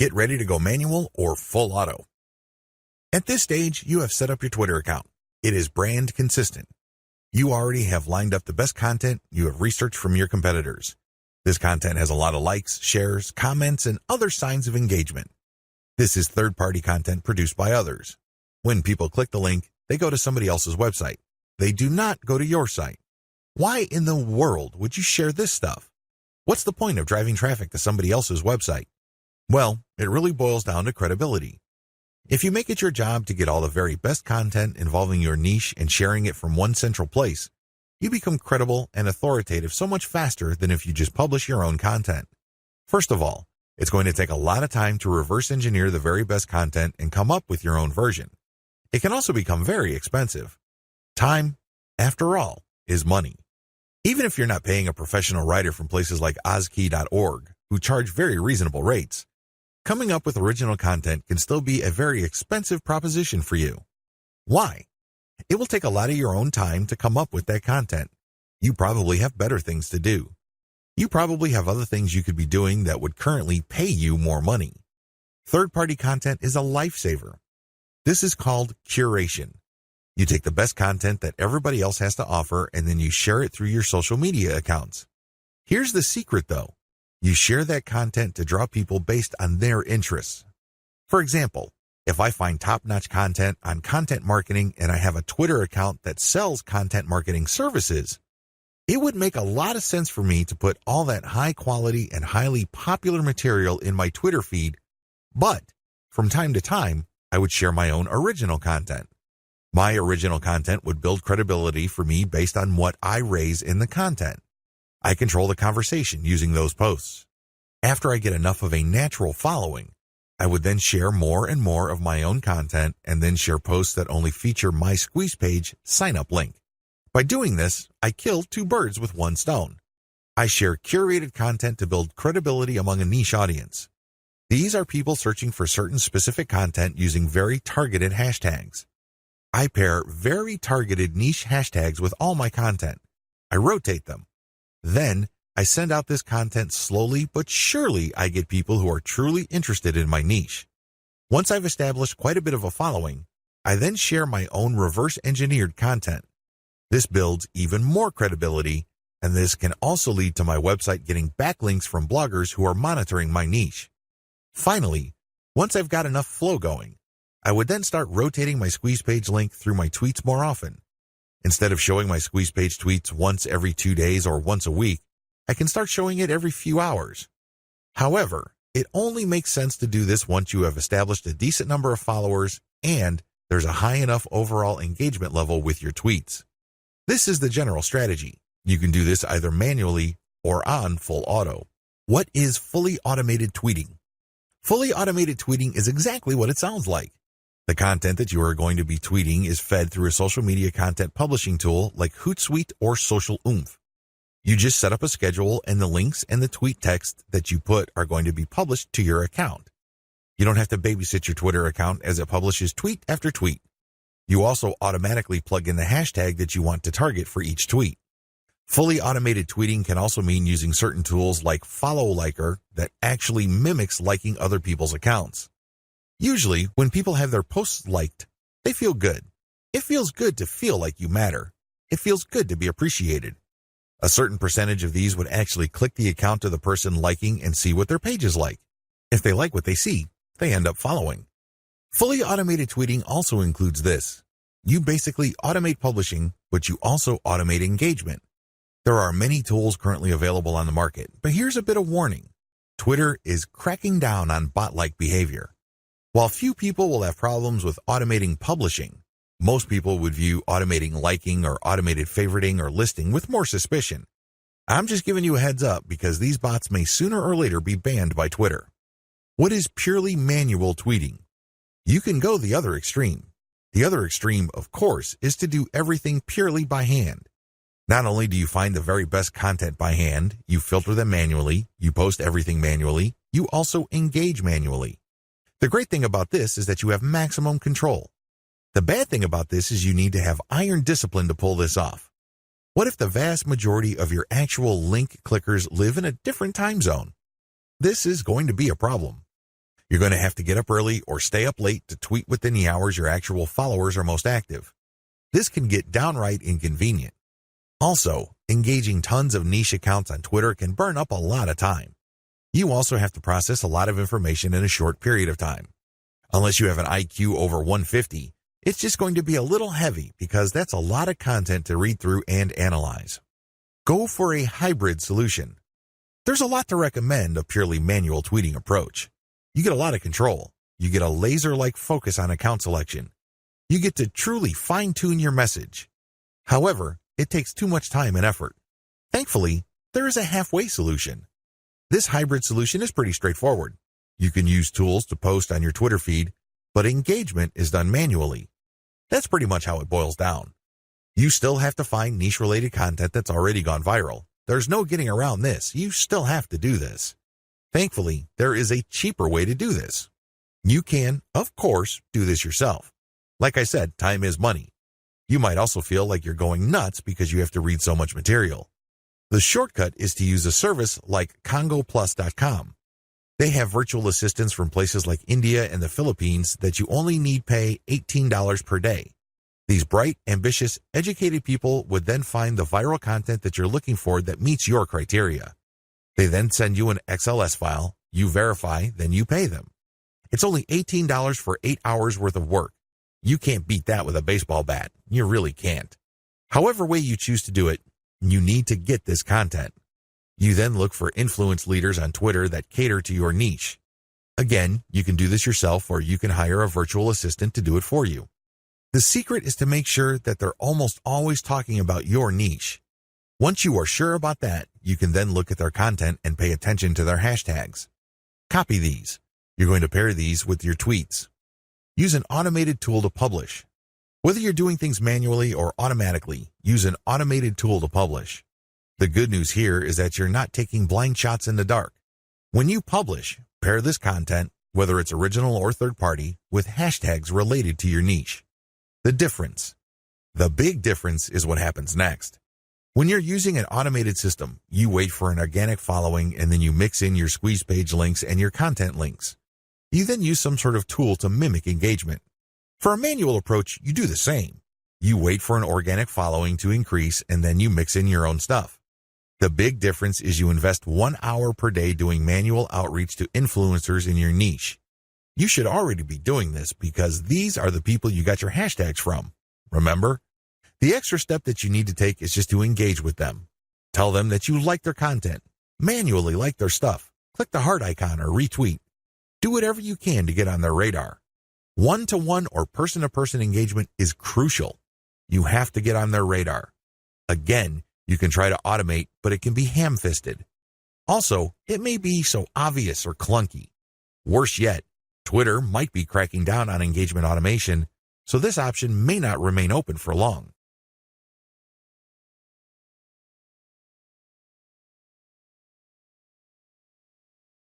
Get ready to go manual or full auto. At this stage, you have set up your Twitter account. It is brand consistent. You already have lined up the best content you have researched from your competitors. This content has a lot of likes, shares, comments, and other signs of engagement. This is third-party content produced by others. When people click the link, they go to somebody else's website. They do not go to your site. Why in the world would you share this stuff? What's the point of driving traffic to somebody else's website? Well, it really boils down to credibility. If you make it your job to get all the very best content involving your niche and sharing it from one central place, you become credible and authoritative so much faster than if you just publish your own content. First of all, it's going to take a lot of time to reverse engineer the very best content and come up with your own version. It can also become very expensive. Time, after all, is money. Even if you're not paying a professional writer from places like ozkey.org, who charge very reasonable rates, coming up with original content can still be a very expensive proposition for you. Why? It will take a lot of your own time to come up with that content. You probably have better things to do. You probably have other things you could be doing that would currently pay you more money. Third-party content is a lifesaver. This is called curation. You take the best content that everybody else has to offer and then you share it through your social media accounts. Here's the secret though. You share that content to draw people based on their interests. For example, if I find top-notch content on content marketing and I have a Twitter account that sells content marketing services, it would make a lot of sense for me to put all that high-quality and highly popular material in my Twitter feed, but from time to time, I would share my own original content. My original content would build credibility for me based on what I raise in the content. I control the conversation using those posts. After I get enough of a natural following, I would then share more and more of my own content and then share posts that only feature my squeeze page sign-up link. By doing this, I kill two birds with one stone. I share curated content to build credibility among a niche audience. These are people searching for certain specific content using very targeted hashtags. I pair very targeted niche hashtags with all my content. I rotate them. Then, I send out this content slowly but surely. I get people who are truly interested in my niche. Once I've established quite a bit of a following, I then share my own reverse-engineered content. This builds even more credibility, and this can also lead to my website getting backlinks from bloggers who are monitoring my niche. Finally, once I've got enough flow going, I would then start rotating my squeeze page link through my tweets more often. Instead of showing my squeeze page tweets once every 2 days or once a week, I can start showing it every few hours. However, it only makes sense to do this once you have established a decent number of followers and there's a high enough overall engagement level with your tweets. This is the general strategy. You can do this either manually or on full auto. What is fully automated tweeting? Fully automated tweeting is exactly what it sounds like. The content that you are going to be tweeting is fed through a social media content publishing tool like Hootsuite or Social Oomph. You just set up a schedule and the links and the tweet text that you put are going to be published to your account. You don't have to babysit your Twitter account as it publishes tweet after tweet. You also automatically plug in the hashtag that you want to target for each tweet. Fully automated tweeting can also mean using certain tools like Follow Liker that actually mimics liking other people's accounts. Usually, when people have their posts liked, they feel good. It feels good to feel like you matter. It feels good to be appreciated. A certain percentage of these would actually click the account of the person liking and see what their page is like. If they like what they see, they end up following. Fully automated tweeting also includes this. You basically automate publishing, but you also automate engagement. There are many tools currently available on the market, but here's a bit of warning. Twitter is cracking down on bot-like behavior. While few people will have problems with automating publishing, most people would view automating liking or automated favoriting or listing with more suspicion. I'm just giving you a heads up because these bots may sooner or later be banned by Twitter. What is purely manual tweeting? You can go the other extreme. The other extreme, of course, is to do everything purely by hand. Not only do you find the very best content by hand, you filter them manually, you post everything manually, you also engage manually. The great thing about this is that you have maximum control. The bad thing about this is you need to have iron discipline to pull this off. What if the vast majority of your actual link clickers live in a different time zone? This is going to be a problem. You're going to have to get up early or stay up late to tweet within the hours your actual followers are most active. This can get downright inconvenient. Also, engaging tons of niche accounts on Twitter can burn up a lot of time. You also have to process a lot of information in a short period of time. Unless you have an IQ over 150, it's just going to be a little heavy because that's a lot of content to read through and analyze. Go for a hybrid solution. There's a lot to recommend a purely manual tweeting approach. You get a lot of control. You get a laser-like focus on account selection. You get to truly fine-tune your message. However, it takes too much time and effort. Thankfully, there is a halfway solution. This hybrid solution is pretty straightforward. You can use tools to post on your Twitter feed, but engagement is done manually. That's pretty much how it boils down. You still have to find niche-related content that's already gone viral. There's no getting around this. You still have to do this. Thankfully, there is a cheaper way to do this. You can, of course, do this yourself. Like I said, time is money. You might also feel like you're going nuts because you have to read so much material. The shortcut is to use a service like congoplus.com. They have virtual assistants from places like India and the Philippines that you only need pay $18 per day. These bright, ambitious, educated people would then find the viral content that you're looking for that meets your criteria. They then send you an XLS file, you verify, then you pay them. It's only $18 for 8 hours worth of work. You can't beat that with a baseball bat. You really can't. However way you choose to do it, you need to get this content. You then look for influence leaders on Twitter that cater to your niche. Again, you can do this yourself or you can hire a virtual assistant to do it for you. The secret is to make sure that they're almost always talking about your niche. Once you are sure about that, you can then look at their content and pay attention to their hashtags. Copy these. You're going to pair these with your tweets. Use an automated tool to publish. Whether you're doing things manually or automatically, use an automated tool to publish. The good news here is that you're not taking blind shots in the dark. When you publish, pair this content, whether it's original or third-party, with hashtags related to your niche. The difference. The big difference is what happens next. When you're using an automated system, you wait for an organic following and then you mix in your squeeze page links and your content links. You then use some sort of tool to mimic engagement. For a manual approach, you do the same. You wait for an organic following to increase and then you mix in your own stuff. The big difference is you invest 1 hour per day doing manual outreach to influencers in your niche. You should already be doing this because these are the people you got your hashtags from. Remember? The extra step that you need to take is just to engage with them. Tell them that you like their content. Manually like their stuff. Click the heart icon or retweet. Do whatever you can to get on their radar. One-to-one or person-to-person engagement is crucial. You have to get on their radar. Again, you can try to automate, but it can be ham-fisted. Also, it may be so obvious or clunky. Worse yet, Twitter might be cracking down on engagement automation, so this option may not remain open for long.